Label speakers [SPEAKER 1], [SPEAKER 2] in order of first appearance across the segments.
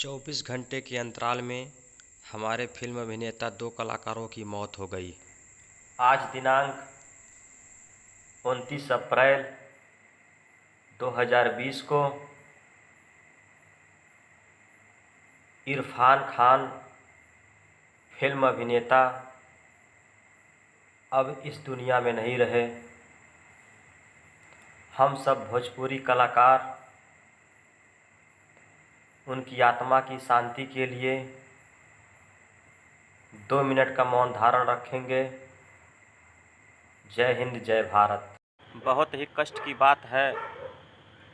[SPEAKER 1] 24 घंटे के अंतराल में हमारे फिल्म अभिनेता 2 कलाकारों की मौत हो गई।
[SPEAKER 2] आज दिनांक 29 अप्रैल 2020 को इरफान खान फिल्म अभिनेता अब इस दुनिया में नहीं रहे। हम सब भोजपुरी कलाकार उनकी आत्मा की शांति के लिए 2 मिनट का मौन धारण रखेंगे। जय हिंद, जय भारत। बहुत ही कष्ट की बात है,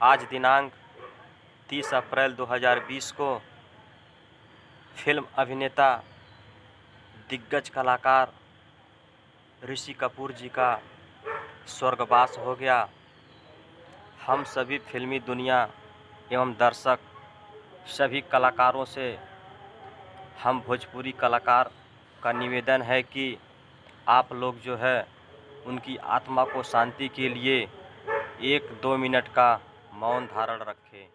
[SPEAKER 2] आज दिनांक 30 अप्रैल 2020 को फिल्म अभिनेता दिग्गज कलाकार ऋषि कपूर जी का स्वर्गवास हो गया। हम सभी फिल्मी दुनिया एवं दर्शक सभी कलाकारों से हम भोजपुरी कलाकार का निवेदन है कि आप लोग जो है उनकी आत्मा को शांति के लिए 1-2 मिनट का मौन धारण रखें।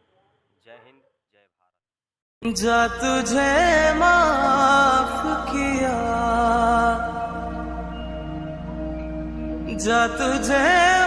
[SPEAKER 2] जय हिंद, जय भारत।
[SPEAKER 3] जा तुझे माफ किया, जा तुझे